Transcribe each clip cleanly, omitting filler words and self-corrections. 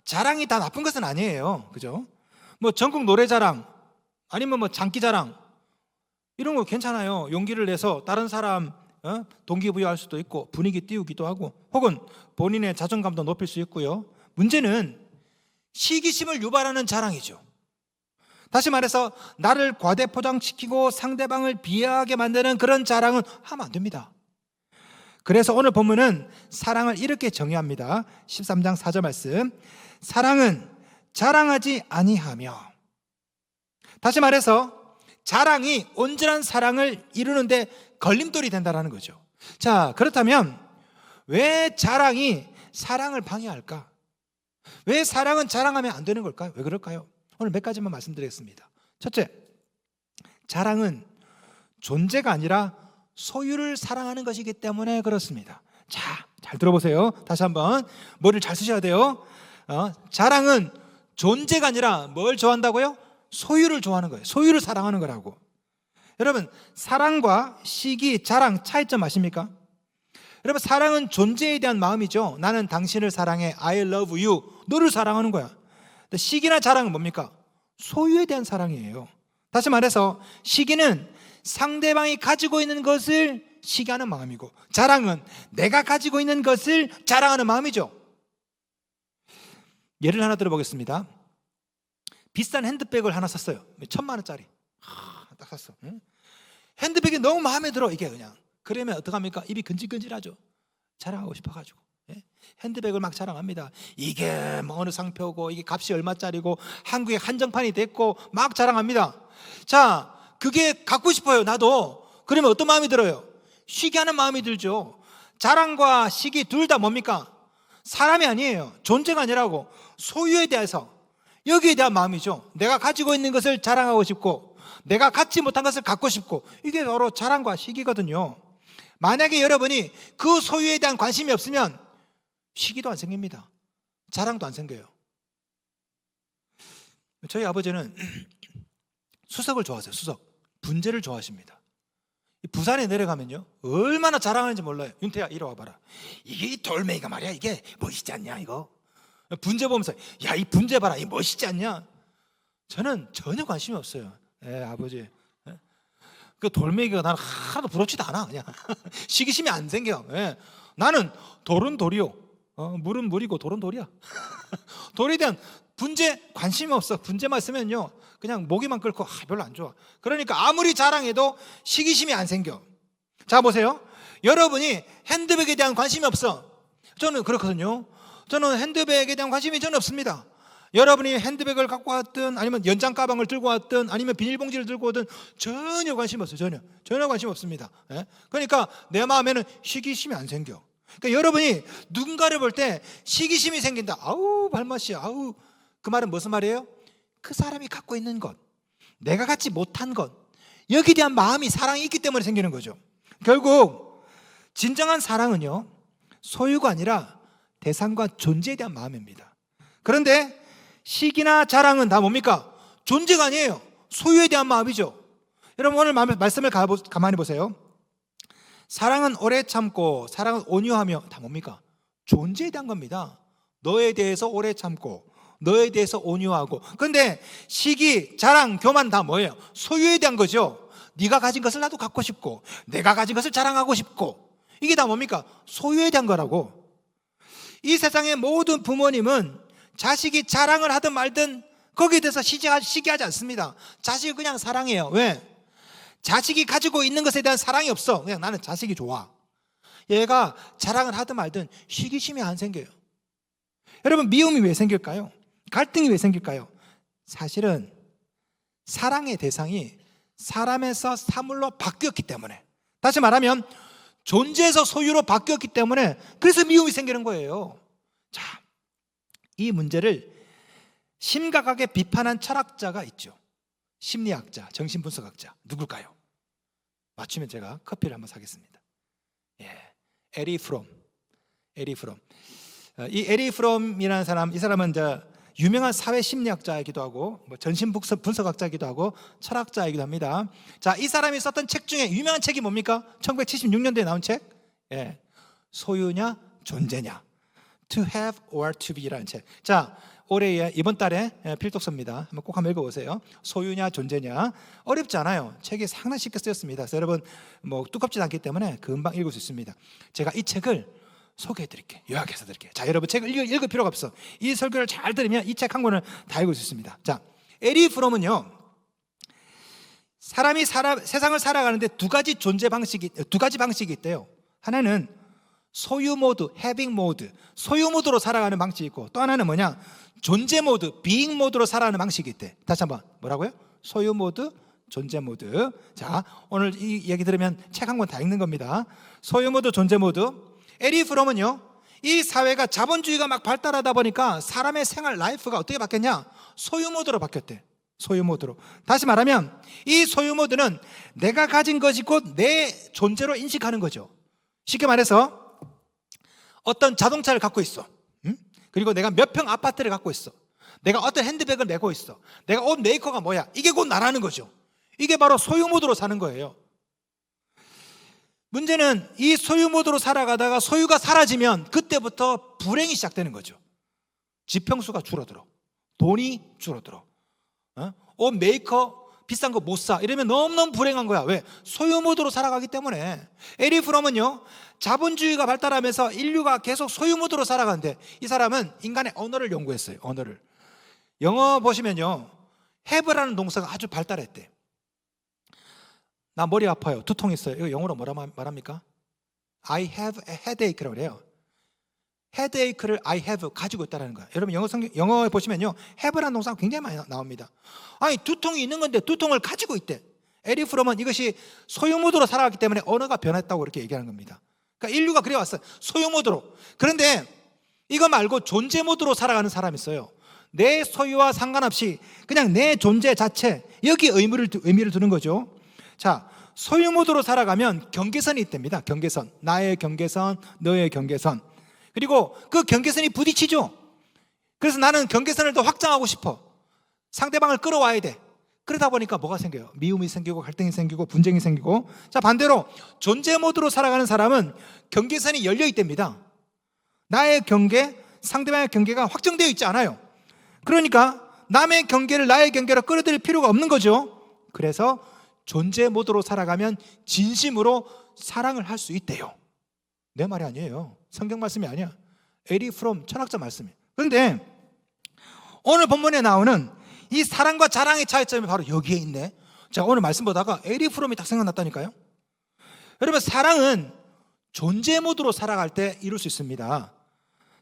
자랑이 다 나쁜 것은 아니에요. 그죠? 뭐 전국 노래자랑 아니면 뭐 장기자랑 이런 거 괜찮아요. 용기를 내서 다른 사람 동기부여할 수도 있고 분위기 띄우기도 하고 혹은 본인의 자존감도 높일 수 있고요. 문제는 시기심을 유발하는 자랑이죠. 다시 말해서 나를 과대포장시키고 상대방을 비하하게 만드는 그런 자랑은 하면 안 됩니다. 그래서 오늘 본문은 사랑을 이렇게 정의합니다. 13장 4절 말씀. 사랑은 자랑하지 아니하며. 다시 말해서 자랑이 온전한 사랑을 이루는데 걸림돌이 된다는 거죠. 자, 그렇다면 왜 자랑이 사랑을 방해할까? 왜 사랑은 자랑하면 안 되는 걸까요? 왜 그럴까요? 오늘 몇 가지만 말씀드리겠습니다. 첫째, 자랑은 존재가 아니라 소유를 사랑하는 것이기 때문에 그렇습니다. 자, 잘 들어보세요. 다시 한번 머리를 잘 쓰셔야 돼요. 자랑은 존재가 아니라 뭘 좋아한다고요? 소유를 좋아하는 거예요. 소유를 사랑하는 거라고. 여러분, 사랑과 시기, 자랑 차이점 아십니까? 여러분, 사랑은 존재에 대한 마음이죠. 나는 당신을 사랑해. I love you. 너를 사랑하는 거야. 시기나 자랑은 뭡니까? 소유에 대한 사랑이에요. 다시 말해서 시기는 상대방이 가지고 있는 것을 시기하는 마음이고, 자랑은 내가 가지고 있는 것을 자랑하는 마음이죠. 예를 하나 들어보겠습니다. 비싼 핸드백을 하나 샀어요. 1,000만 원짜리 딱 샀어. 핸드백이 너무 마음에 들어. 이게 그냥 그러면 어떡합니까? 입이 근질근질하죠. 자랑하고 싶어가지고 핸드백을 막 자랑합니다. 이게 뭐 어느 상표고 이게 값이 얼마짜리고 한국에 한정판이 됐고 막 자랑합니다. 자, 그게 갖고 싶어요. 나도. 그러면 어떤 마음이 들어요? 시기하는 마음이 들죠. 자랑과 시기 둘 다 뭡니까? 사람이 아니에요. 존재가 아니라고. 소유에 대해서, 여기에 대한 마음이죠. 내가 가지고 있는 것을 자랑하고 싶고 내가 갖지 못한 것을 갖고 싶고, 이게 바로 자랑과 시기거든요. 만약에 여러분이 그 소유에 대한 관심이 없으면 시기도 안 생깁니다. 자랑도 안 생겨요. 저희 아버지는 수석을 좋아하세요. 수석. 분재를 좋아하십니다. 부산에 내려가면요 얼마나 자랑하는지 몰라요. 윤태야 이리 와봐라. 이게 이 돌멩이가 말이야, 이게 멋있지 않냐 이거. 분재 보면서 야, 이 분재 봐라, 이 멋있지 않냐. 저는 전혀 관심이 없어요. 아버지. 그 돌멩이가 나는 하나도 부럽지도 않아. 그냥 시기심이 안 생겨. 나는 돌은 돌이요, 물은 물이고 돌은 돌이야. 돌에 대한 분재 관심이 없어. 분재만 쓰면요 그냥 모기만 끓고 별로 안 좋아. 그러니까 아무리 자랑해도 시기심이 안 생겨. 자, 보세요. 여러분이 핸드백에 대한 관심이 없어. 저는 그렇거든요. 저는 핸드백에 대한 관심이 전혀 없습니다. 여러분이 핸드백을 갖고 왔든 아니면 연장 가방을 들고 왔든 아니면 비닐봉지를 들고 오든 전혀 관심 없어요. 전혀 관심 없습니다. 그러니까 내 마음에는 시기심이 안 생겨. 그러니까 여러분이 누군가를 볼 때 시기심이 생긴다. 아우 발맛이야. 아우, 그 말은 무슨 말이에요? 그 사람이 갖고 있는 것, 내가 갖지 못한 것, 여기에 대한 마음이, 사랑이 있기 때문에 생기는 거죠. 결국 진정한 사랑은요 소유가 아니라 대상과 존재에 대한 마음입니다. 그런데 시기나 자랑은 다 뭡니까? 존재가 아니에요. 소유에 대한 마음이죠. 여러분, 오늘 말씀을 가만히 보세요. 사랑은 오래 참고 사랑은 온유하며 다 뭡니까? 존재에 대한 겁니다. 너에 대해서 오래 참고 너에 대해서 온유하고. 그런데 시기, 자랑, 교만 다 뭐예요? 소유에 대한 거죠. 네가 가진 것을 나도 갖고 싶고 내가 가진 것을 자랑하고 싶고, 이게 다 뭡니까? 소유에 대한 거라고. 이 세상의 모든 부모님은 자식이 자랑을 하든 말든 거기에 대해서 시기하지 않습니다. 자식을 그냥 사랑해요. 왜? 자식이 가지고 있는 것에 대한 사랑이 없어. 그냥 나는 자식이 좋아. 얘가 자랑을 하든 말든 시기심이 안 생겨요. 여러분, 미움이 왜 생길까요? 갈등이 왜 생길까요? 사실은 사랑의 대상이 사람에서 사물로 바뀌었기 때문에, 다시 말하면 존재에서 소유로 바뀌었기 때문에 그래서 미움이 생기는 거예요. 자, 이 문제를 심각하게 비판한 철학자가 있죠. 심리학자, 정신분석학자. 누굴까요? 맞추면 제가 커피를 한번 사겠습니다. 에리 프롬. 이 에리 프롬이라는 사람, 이 사람은 이제 유명한 사회 심리학자이기도 하고 전신분석학자이기도 하고 철학자이기도 합니다. 자, 이 사람이 썼던 책 중에 유명한 책이 뭡니까? 1976년도에 나온 책. 소유냐 존재냐. To have or to be라는 책. 자, 올해의 이번 달에 필독서입니다. 한번 읽어보세요. 소유냐 존재냐. 어렵지 않아요. 책이 상당히 쉽게 쓰였습니다. 그래서 여러분 뭐 두껍지 않기 때문에 금방 읽을 수 있습니다. 제가 이 책을 소개해드릴게요. 요약해서 드릴게요. 자, 여러분 책을 읽을 필요가 없어. 이 설교를 잘 들으면 이 책 한 권을 다 읽을 수 있습니다. 자, 에리 프롬은요, 사람이 세상을 살아가는데 두 가지 방식이 있대요. 하나는 소유 모드, having 모드, 소유 모드로 살아가는 방식이 있고, 또 하나는 뭐냐, 존재 모드, being 모드로 살아가는 방식이 있대. 다시 한번 뭐라고요? 소유 모드, 존재 모드. 자, 오늘 이 얘기 들으면 책 한 권 다 읽는 겁니다. 소유 모드, 존재 모드. 에리 프롬은요, 이 사회가 자본주의가 막 발달하다 보니까 사람의 생활 라이프가 어떻게 바뀌었냐? 소유 모드로 바뀌었대. 소유 모드로. 다시 말하면 이 소유 모드는 내가 가진 것이 곧 내 존재로 인식하는 거죠. 쉽게 말해서 어떤 자동차를 갖고 있어. 그리고 내가 몇 평 아파트를 갖고 있어. 내가 어떤 핸드백을 메고 있어. 내가 옷 메이커가 뭐야. 이게 곧 나라는 거죠. 이게 바로 소유 모드로 사는 거예요. 문제는 이 소유 모드로 살아가다가 소유가 사라지면 그때부터 불행이 시작되는 거죠. 지평수가 줄어들어. 돈이 줄어들어. 옷 메이커 비싼 거 못 사. 이러면 너무너무 불행한 거야. 왜? 소유 모드로 살아가기 때문에. 에리 프롬은요, 자본주의가 발달하면서 인류가 계속 소유 모드로 살아가는데, 이 사람은 인간의 언어를 연구했어요. 언어를. 영어 보시면요, have라는 동사가 아주 발달했대. 나 머리 아파요. 두통 있어요. 이거 영어로 뭐라 말합니까? I have a headache라고 그래요. headache를 I have 가지고 있다는 거예요. 여러분 영어에 보시면요, have라는 동사가 굉장히 많이 나옵니다. 아니, 두통이 있는 건데 두통을 가지고 있대. 에리 프롬은 이것이 소유 모드로 살아왔기 때문에 언어가 변했다고 이렇게 얘기하는 겁니다. 그러니까 인류가 그래 왔어요. 소유 모드로. 그런데 이거 말고 존재 모드로 살아가는 사람이 있어요. 내 소유와 상관없이 그냥 내 존재 자체, 여기 의미를 두는 거죠. 자, 소유 모드로 살아가면 경계선이 있답니다. 경계선. 나의 경계선, 너의 경계선. 그리고 그 경계선이 부딪히죠. 그래서 나는 경계선을 더 확장하고 싶어. 상대방을 끌어와야 돼. 그러다 보니까 뭐가 생겨요? 미움이 생기고 갈등이 생기고 분쟁이 생기고. 자, 반대로 존재 모드로 살아가는 사람은 경계선이 열려 있답니다. 나의 경계, 상대방의 경계가 확정되어 있지 않아요. 그러니까 남의 경계를 나의 경계로 끌어들일 필요가 없는 거죠. 그래서 존재 모드로 살아가면 진심으로 사랑을 할 수 있대요. 내 말이 아니에요. 성경 말씀이 아니야. 에리 프롬 철학자 말씀이에요. 그런데 오늘 본문에 나오는 이 사랑과 자랑의 차이점이 바로 여기에 있네. 자, 오늘 말씀 보다가 에리 프롬이 딱 생각났다니까요. 여러분, 사랑은 존재 모드로 살아갈 때 이룰 수 있습니다.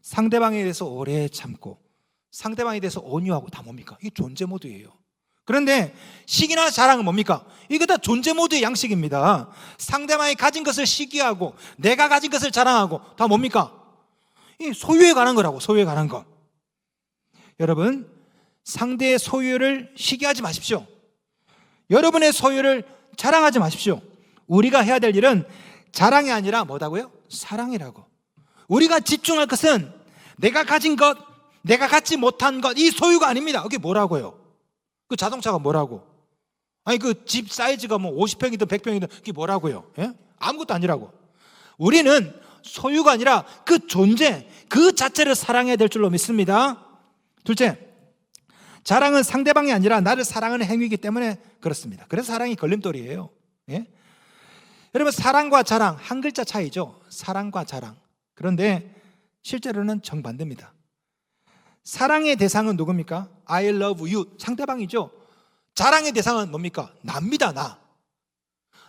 상대방에 대해서 오래 참고 상대방에 대해서 온유하고 다 뭡니까? 이게 존재 모드예요. 그런데 시기나 자랑은 뭡니까? 이거 다 존재 모드의 양식입니다. 상대방이 가진 것을 시기하고 내가 가진 것을 자랑하고 다 뭡니까? 이 소유에 관한 거라고. 소유에 관한 거. 여러분, 상대의 소유를 시기하지 마십시오. 여러분의 소유를 자랑하지 마십시오. 우리가 해야 될 일은 자랑이 아니라 뭐다고요? 사랑이라고. 우리가 집중할 것은 내가 가진 것, 내가 갖지 못한 것, 이 소유가 아닙니다. 그게 뭐라고요? 그 자동차가 뭐라고? 아니, 그 집 사이즈가 뭐 50평이든 100평이든 그게 뭐라고요? 예? 아무것도 아니라고. 우리는 소유가 아니라 그 존재, 그 자체를 사랑해야 될 줄로 믿습니다. 둘째, 자랑은 상대방이 아니라 나를 사랑하는 행위이기 때문에 그렇습니다. 그래서 사랑이 걸림돌이에요. 예? 여러분, 사랑과 자랑, 한 글자 차이죠. 사랑과 자랑. 그런데 실제로는 정반대입니다. 사랑의 대상은 누굽니까? I love you, 상대방이죠. 자랑의 대상은 뭡니까? 나입니다.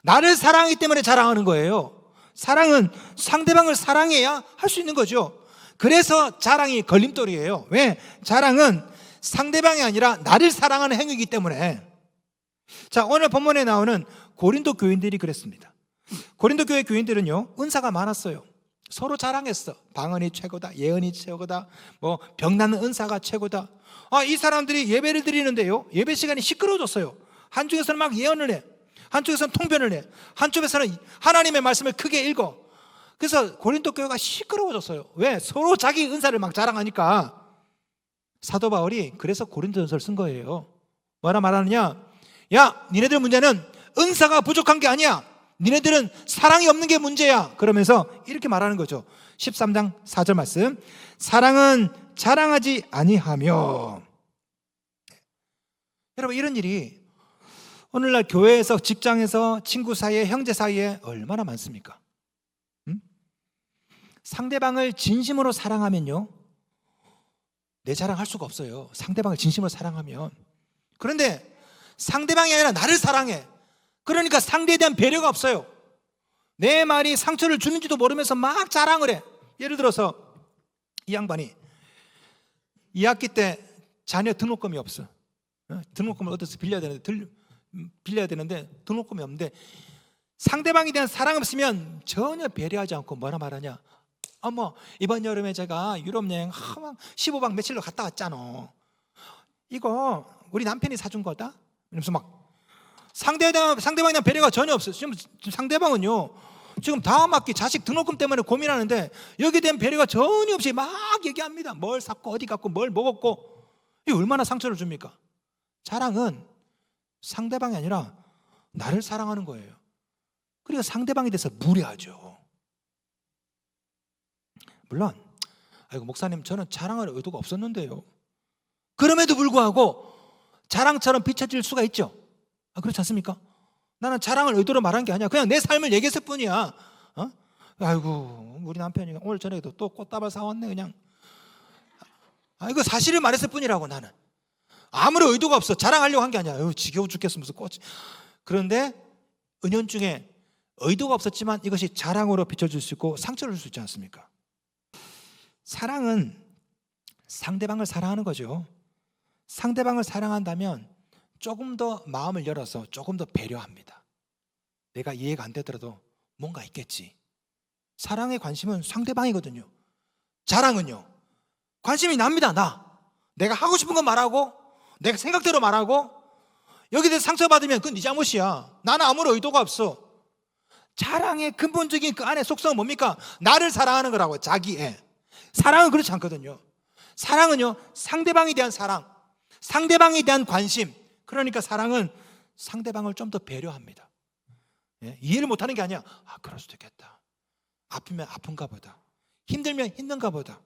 나를 사랑하기 때문에 자랑하는 거예요. 사랑은 상대방을 사랑해야 할 수 있는 거죠. 그래서 자랑이 걸림돌이에요. 왜? 자랑은 상대방이 아니라 나를 사랑하는 행위이기 때문에. 자, 오늘 본문에 나오는 고린도 교인들이 그랬습니다. 고린도 교회 교인들은요, 은사가 많았어요. 서로 자랑했어. 방언이 최고다, 예언이 최고다, 뭐 병나는 은사가 최고다. 이 사람들이 예배를 드리는데요, 예배 시간이 시끄러워졌어요. 한쪽에서는 막 예언을 해, 한쪽에서는 통변을 해, 한쪽에서는 하나님의 말씀을 크게 읽어. 그래서 고린도 교회가 시끄러워졌어요. 왜? 서로 자기 은사를 막 자랑하니까. 사도 바울이 그래서 고린도전서를 쓴 거예요. 뭐라 말하느냐? 야, 니네들 문제는 은사가 부족한 게 아니야. 니네들은 사랑이 없는 게 문제야. 그러면서 이렇게 말하는 거죠. 13장 4절 말씀. 사랑은 자랑하지 아니하며. 여러분, 이런 일이 오늘날 교회에서, 직장에서, 친구 사이에, 형제 사이에 얼마나 많습니까? 상대방을 진심으로 사랑하면요, 내 자랑할 수가 없어요. 상대방을 진심으로 사랑하면. 그런데 상대방이 아니라 나를 사랑해. 그러니까 상대에 대한 배려가 없어요. 내 말이 상처를 주는지도 모르면서 막 자랑을 해. 예를 들어서 이 양반이 2학기 때 자녀 등록금이 없어. 등록금을 어디서 빌려야 되는데 등록금이 없는데, 상대방에 대한 사랑 없으면 전혀 배려하지 않고 뭐라 말하냐. 어머, 이번 여름에 제가 유럽 여행 15박 며칠로 갔다 왔잖아. 이거 우리 남편이 사준 거다. 이러면서 막 상대방에 대한 배려가 전혀 없어요. 지금 상대방은요, 지금 다음 학기 자식 등록금 때문에 고민하는데 여기에 대한 배려가 전혀 없이 막 얘기합니다. 뭘 샀고 어디 갔고 뭘 먹었고. 이게 얼마나 상처를 줍니까? 자랑은 상대방이 아니라 나를 사랑하는 거예요. 그리고 상대방에 대해서 무례하죠. 물론 아이고 목사님, 저는 자랑할 의도가 없었는데요. 그럼에도 불구하고 자랑처럼 비춰질 수가 있죠. 그렇지 않습니까? 나는 자랑을 의도로 말한 게 아니야. 그냥 내 삶을 얘기했을 뿐이야. 아이고 우리 남편이 오늘 저녁에도 또 꽃다발 사왔네. 그냥 이거 사실을 말했을 뿐이라고. 나는 아무런 의도가 없어. 자랑하려고 한 게 아니야. 지겨워 죽겠어 무슨 꽃이. 그런데 은연중에 의도가 없었지만 이것이 자랑으로 비춰질 수 있고 상처를 줄 수 있지 않습니까? 사랑은 상대방을 사랑하는 거죠. 상대방을 사랑한다면 조금 더 마음을 열어서 조금 더 배려합니다. 내가 이해가 안 되더라도 뭔가 있겠지. 사랑의 관심은 상대방이거든요. 자랑은요, 관심이 납니다. 내가 하고 싶은 거 말하고 내가 생각대로 말하고, 여기에 대해서 상처받으면 그건 네 잘못이야. 나는 아무런 의도가 없어. 자랑의 근본적인 그 안에 속성은 뭡니까? 나를 사랑하는 거라고. 자기애. 사랑은 그렇지 않거든요. 사랑은요, 상대방에 대한 사랑, 상대방에 대한 관심. 그러니까 사랑은 상대방을 좀 더 배려합니다. 이해를 못하는 게 아니야. 그럴 수도 있겠다. 아프면 아픈가 보다. 힘들면 힘든가 보다.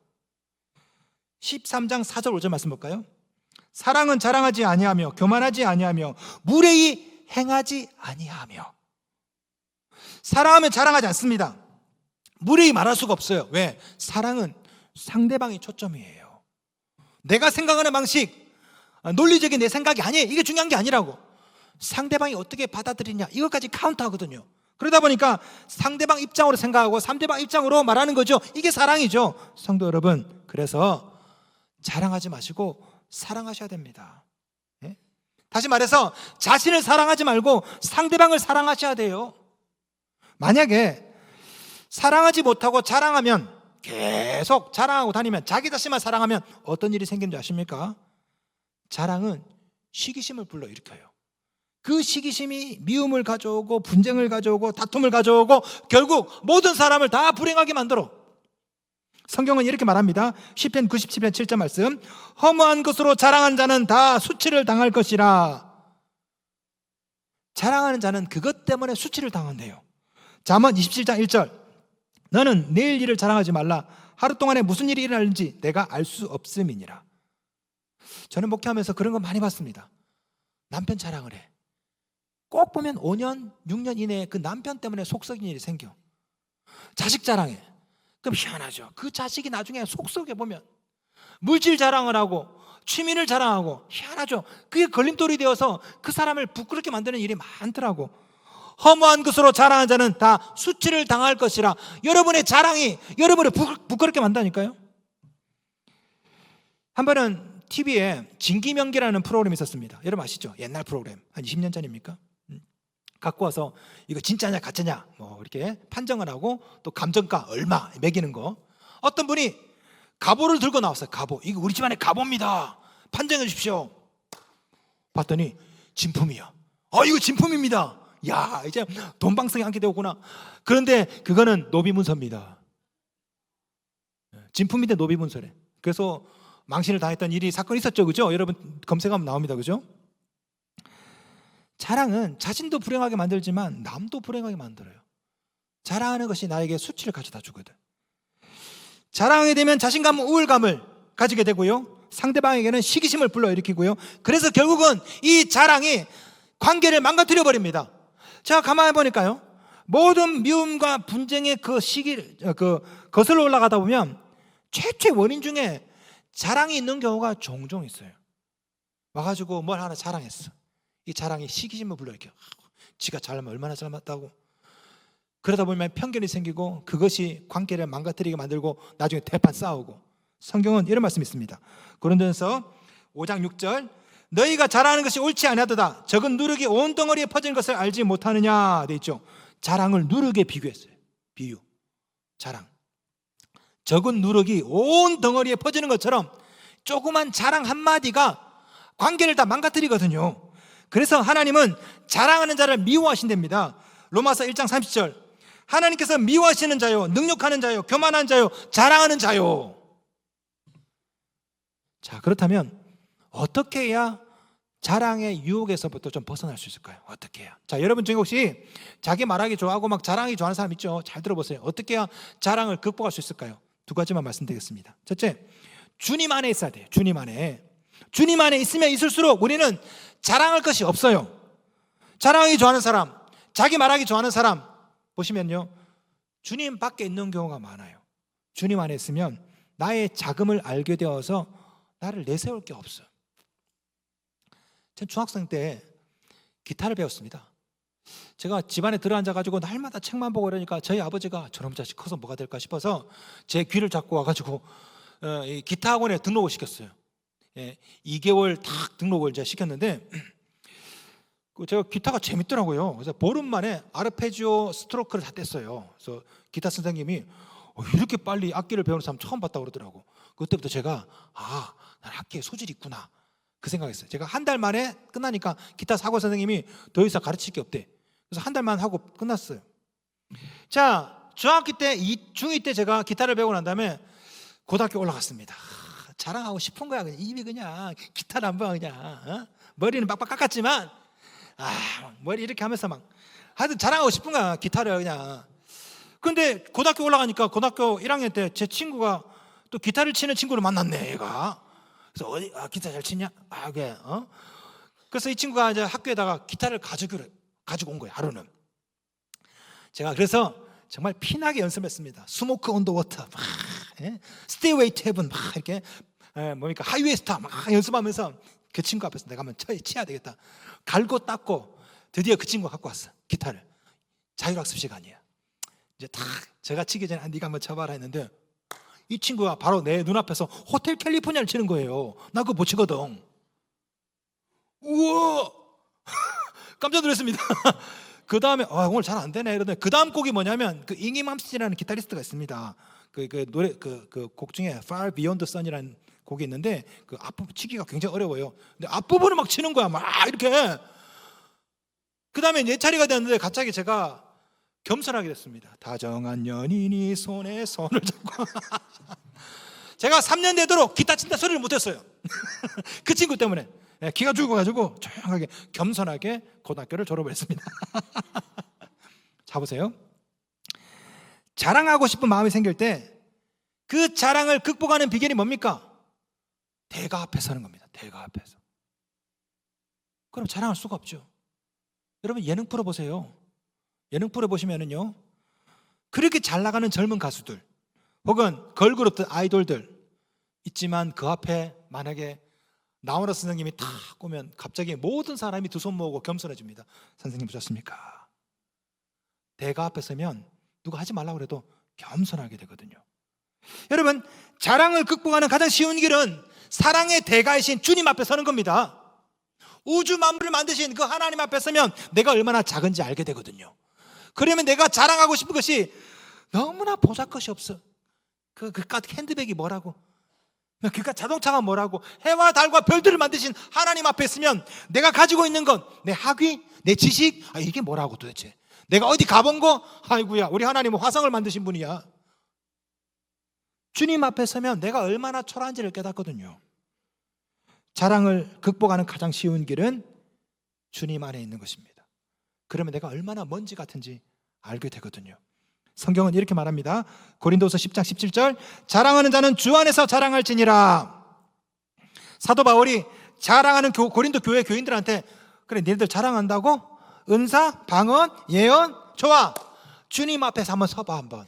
13장 4절 5절 말씀 볼까요? 사랑은 자랑하지 아니하며 교만하지 아니하며 무례히 행하지 아니하며. 사랑하면 자랑하지 않습니다. 무례히 말할 수가 없어요. 왜? 사랑은 상대방이 초점이에요. 내가 생각하는 방식, 논리적인 내 생각이 아니에요. 이게 중요한 게 아니라고. 상대방이 어떻게 받아들이냐, 이것까지 카운트하거든요. 그러다 보니까 상대방 입장으로 생각하고 상대방 입장으로 말하는 거죠. 이게 사랑이죠. 성도 여러분, 그래서 자랑하지 마시고 사랑하셔야 됩니다. 다시 말해서 자신을 사랑하지 말고 상대방을 사랑하셔야 돼요. 만약에 사랑하지 못하고 자랑하면, 계속 자랑하고 다니면, 자기 자신만 사랑하면 어떤 일이 생기는 줄 아십니까? 자랑은 시기심을 불러일으켜요. 그 시기심이 미움을 가져오고 분쟁을 가져오고 다툼을 가져오고 결국 모든 사람을 다 불행하게 만들어. 성경은 이렇게 말합니다. 시편 97편 7절 말씀. 허무한 것으로 자랑한 자는 다 수치를 당할 것이라. 자랑하는 자는 그것 때문에 수치를 당한대요. 잠언 27장 1절. 너는 내일 일을 자랑하지 말라. 하루 동안에 무슨 일이 일어날는지 내가 알 수 없음이니라. 저는 목회하면서 그런 거 많이 봤습니다. 남편 자랑을 해. 꼭 보면 5년, 6년 이내에 그 남편 때문에 속 썩인 일이 생겨. 자식 자랑해. 그럼 희한하죠. 그 자식이 나중에 속 썩여 보면 물질 자랑을 하고 취미를 자랑하고, 희한하죠. 그게 걸림돌이 되어서 그 사람을 부끄럽게 만드는 일이 많더라고. 허무한 것으로 자랑한 자는 다 수치를 당할 것이라. 여러분의 자랑이 여러분을 부끄럽게 만다니까요. 한 번은 TV에 진기명기라는 프로그램이 있었습니다. 여러분 아시죠? 옛날 프로그램. 한 20년 전입니까? 갖고 와서 이거 진짜냐 가짜냐 뭐 이렇게 판정을 하고, 또 감정가 얼마 매기는 거. 어떤 분이 갑오를 들고 나왔어요. 갑오. 이거 우리 집안의 갑오입니다. 판정해 주십시오. 봤더니 진품이야. 이거 진품입니다. 야, 이제 돈방석이 한게 되었구나. 그런데 그거는 노비문서입니다. 진품인데 노비문서래. 그래서 망신을 당했던 일이 사건이 있었죠. 그죠? 여러분 검색하면 나옵니다. 그죠? 자랑은 자신도 불행하게 만들지만 남도 불행하게 만들어요. 자랑하는 것이 나에게 수치를 가져다 주거든. 자랑하게 되면 자신감, 우월감을 가지게 되고요, 상대방에게는 시기심을 불러일으키고요, 그래서 결국은 이 자랑이 관계를 망가뜨려 버립니다. 자, 가만히 보니까요, 모든 미움과 분쟁의 거슬러 올라가다 보면 최초의 원인 중에 자랑이 있는 경우가 종종 있어요. 와가지고 뭘 하나 자랑했어. 이 자랑이 시기심을 불러일으켜. 지가 잘하면 얼마나 잘났다고. 그러다 보면 편견이 생기고 그것이 관계를 망가뜨리게 만들고 나중에 대판 싸우고. 성경은 이런 말씀이 있습니다. 고린도전서 5장 6절, 너희가 자랑하는 것이 옳지 아니하도다. 적은 누룩이 온 덩어리에 퍼지는 것을 알지 못하느냐 돼 있죠. 자랑을 누룩에 비교했어요. 비유, 자랑. 적은 누룩이 온 덩어리에 퍼지는 것처럼 조그만 자랑 한마디가 관계를 다 망가뜨리거든요. 그래서 하나님은 자랑하는 자를 미워하신답니다. 로마서 1장 30절, 하나님께서 미워하시는 자요, 능욕하는 자요, 교만한 자요, 자랑하는 자요. 자, 그렇다면 어떻게 해야 자랑의 유혹에서부터 좀 벗어날 수 있을까요? 어떻게 해야? 자, 여러분 중에 혹시 자기 말하기 좋아하고 막 자랑하기 좋아하는 사람 있죠? 잘 들어보세요. 어떻게 해야 자랑을 극복할 수 있을까요? 두 가지만 말씀드리겠습니다. 첫째, 주님 안에 있어야 돼요. 주님 안에. 주님 안에 있으면 있을수록 우리는 자랑할 것이 없어요. 자랑하기 좋아하는 사람, 자기 말하기 좋아하는 사람 보시면요, 주님 밖에 있는 경우가 많아요. 주님 안에 있으면 나의 자금을 알게 되어서 나를 내세울 게 없어요. 전 중학생 때 기타를 배웠습니다. 제가 집안에 들어앉아가지고 날마다 책만 보고 이러니까 저희 아버지가 저놈 자식 커서 뭐가 될까 싶어서 제 귀를 잡고 와가지고 기타 학원에 등록을 시켰어요. 2개월 딱 등록을 이제 시켰는데 제가 기타가 재밌더라고요. 그래서 보름 만에 아르페지오 스트로크를 다 뗐어요. 그래서 기타 선생님이 이렇게 빨리 악기를 배우는 사람 처음 봤다고 그러더라고. 그때부터 제가 난 악기에 소질이 있구나 그 생각했어요. 제가 한 달 만에 끝나니까 기타 사고 선생님이 더 이상 가르칠 게 없대. 그래서 한 달만 하고 끝났어요. 자, 중학교 때, 중2 때 제가 기타를 배우고 난 다음에 고등학교 올라갔습니다. 자랑하고 싶은 거야. 그냥 입이 그냥 기타를 안 봐. 그냥 머리는 빡빡 깎았지만 머리 이렇게 하면서 막 하여튼 자랑하고 싶은 거야. 기타를 그냥. 근데 고등학교 올라가니까 고등학교 1학년 때 제 친구가 또 기타를 치는 친구를 만났네, 얘가. 그래서 기타 잘 치냐? 그래. 그래서 이 친구가 이제 학교에다가 기타를 가지고 온 거예요, 하루는. 제가 그래서 정말 피나게 연습했습니다. 스모크 온 더 워터, 스테이웨이 투 헤븐, 막 이렇게 하이웨이 스타 막 연습하면서 그 친구 앞에서 내가 한번 치야 되겠다. 갈고 닦고 드디어 그 친구가 갖고 왔어, 기타를. 자율학습 시간이야. 이제 딱 제가 치기 전에 네가 한번 쳐봐라 했는데 이 친구가 바로 내 눈앞에서 호텔 캘리포니아를 치는 거예요. 나 그거 못 치거든. 우와 깜짝 놀랐습니다. 그 다음에 오늘 잘 안 되네 이러더니 그 다음 곡이 뭐냐면 그 잉이 맘스라는 기타리스트가 있습니다. 그 노래 그 곡 중에 Far Beyond the Sun이라는 곡이 있는데 그 앞부분 치기가 굉장히 어려워요. 근데 앞부분을 막 치는 거야, 막 이렇게. 그 다음에 내 차례가 됐는데 갑자기 제가 겸손하게 됐습니다. 다정한 연인이 손에 손을 잡고 제가 3년 되도록 기타 친다 소리를 못했어요. 그 친구 때문에 기가 죽어가지고 조용하게 겸손하게 고등학교를 졸업을 했습니다. 자, 보세요. 자랑하고 싶은 마음이 생길 때 그 자랑을 극복하는 비결이 뭡니까? 대가 앞에 서는 겁니다. 대가 앞에서. 그럼 자랑할 수가 없죠. 여러분 예능 프로 보세요. 예능 프로 보시면은요, 그렇게 잘 나가는 젊은 가수들 혹은 걸그룹들, 아이돌들 있지만 그 앞에 만약에 나훈아 선생님이 탁 오면 갑자기 모든 사람이 두 손 모으고 겸손해집니다. 선생님 보셨습니까? 대가 앞에 서면 누가 하지 말라고 해도 겸손하게 되거든요. 여러분, 자랑을 극복하는 가장 쉬운 길은 사랑의 대가이신 주님 앞에 서는 겁니다. 우주 만물을 만드신 그 하나님 앞에 서면 내가 얼마나 작은지 알게 되거든요. 그러면 내가 자랑하고 싶은 것이 너무나 보잘것이 없어. 그깟 핸드백이 뭐라고, 그깟 자동차가 뭐라고, 해와 달과 별들을 만드신 하나님 앞에 있으면 내가 가지고 있는 건 내 학위, 내 지식, 이게 뭐라고 도대체. 내가 어디 가본 거? 아이고야, 우리 하나님은 화성을 만드신 분이야. 주님 앞에 서면 내가 얼마나 초라한지를 깨닫거든요. 자랑을 극복하는 가장 쉬운 길은 주님 안에 있는 것입니다. 그러면 내가 얼마나 먼지 같은지 알게 되거든요. 성경은 이렇게 말합니다. 고린도서 10장 17절, 자랑하는 자는 주 안에서 자랑할지니라. 사도 바울이 자랑하는 고린도 교회 교인들한테, 그래 너희들 자랑한다고? 은사, 방언, 예언, 좋아, 주님 앞에서 한번 서봐. 한번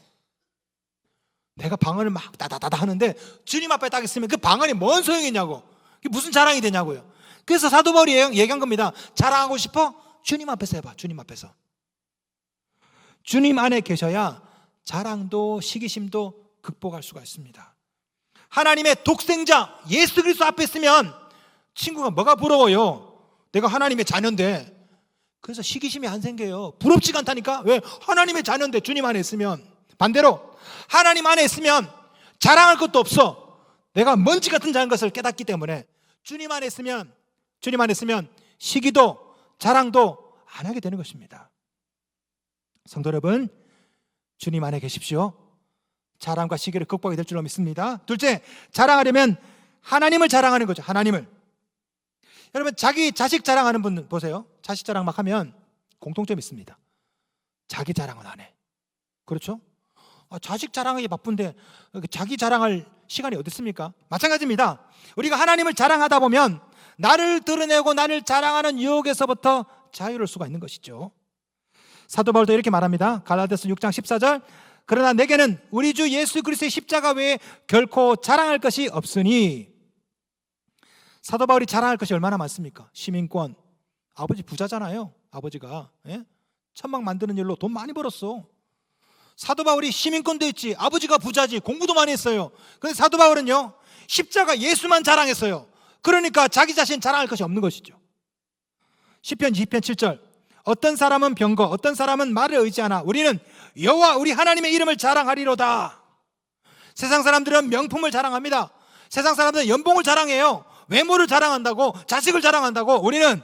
내가 방언을 막 다다다다 하는데 주님 앞에 딱 있으면 그 방언이 뭔 소용이냐고, 그게 무슨 자랑이 되냐고요. 그래서 사도 바울이 얘기한 겁니다. 자랑하고 싶어? 주님 앞에서 해봐. 주님 앞에서. 주님 안에 계셔야 자랑도 시기심도 극복할 수가 있습니다. 하나님의 독생자 예수 그리스도 앞에 있으면 친구가 뭐가 부러워요? 내가 하나님의 자녀인데. 그래서 시기심이 안 생겨요. 부럽지가 않다니까. 왜? 하나님의 자녀인데 주님 안에 있으면. 반대로 하나님 안에 있으면 자랑할 것도 없어. 내가 먼지 같은 자인 것을 깨닫기 때문에 주님 안에 있으면 시기도 자랑도 안 하게 되는 것입니다. 성도 여러분, 주님 안에 계십시오. 자랑과 시기를 극복하게 될 줄로 믿습니다. 둘째, 자랑하려면 하나님을 자랑하는 거죠. 하나님을. 여러분, 자기 자식 자랑하는 분 보세요. 자식 자랑 막 하면 공통점이 있습니다. 자기 자랑은 안 해. 그렇죠? 자식 자랑하기 바쁜데 자기 자랑할 시간이 어디 있습니까? 마찬가지입니다. 우리가 하나님을 자랑하다 보면 나를 드러내고 나를 자랑하는 유혹에서부터 자유로울 수가 있는 것이죠. 사도 바울도 이렇게 말합니다. 갈라디아서 6장 14절, 그러나 내게는 우리 주 예수 그리스도의 십자가 외에 결코 자랑할 것이 없으니. 사도 바울이 자랑할 것이 얼마나 많습니까? 시민권, 아버지 부자잖아요. 아버지가 천막 만드는 일로 돈 많이 벌었어. 사도 바울이 시민권도 있지, 아버지가 부자지, 공부도 많이 했어요. 그런데 사도 바울은요, 십자가 예수만 자랑했어요. 그러니까 자기 자신 자랑할 것이 없는 것이죠. 시편 2편 7절, 어떤 사람은 병거, 어떤 사람은 말을 의지하나 우리는 여호와 우리 하나님의 이름을 자랑하리로다. 세상 사람들은 명품을 자랑합니다. 세상 사람들은 연봉을 자랑해요. 외모를 자랑한다고, 자식을 자랑한다고. 우리는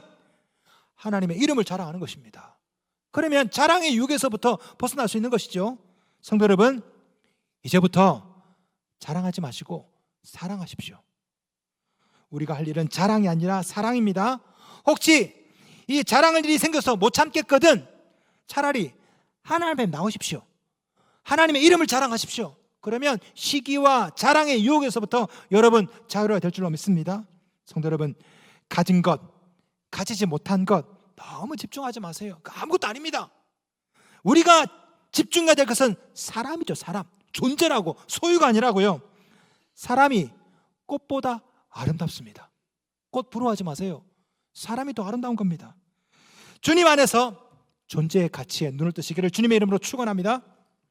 하나님의 이름을 자랑하는 것입니다. 그러면 자랑의 유혹에서부터 벗어날 수 있는 것이죠. 성도 여러분, 이제부터 자랑하지 마시고 사랑하십시오. 우리가 할 일은 자랑이 아니라 사랑입니다. 혹시 이 자랑할 일이 생겨서 못 참겠거든, 차라리 하나님 앞에 나오십시오. 하나님의 이름을 자랑하십시오. 그러면 시기와 자랑의 유혹에서부터 여러분 자유로워야 될 줄로 믿습니다. 성도 여러분, 가진 것, 가지지 못한 것 너무 집중하지 마세요. 아무것도 아닙니다. 우리가 집중해야 될 것은 사람이죠. 사람, 존재라고, 소유가 아니라고요. 사람이 꽃보다 아름답습니다. 꽃 부러워하지 마세요. 사람이 더 아름다운 겁니다. 주님 안에서 존재의 가치에 눈을 뜨시기를 주님의 이름으로 축원합니다.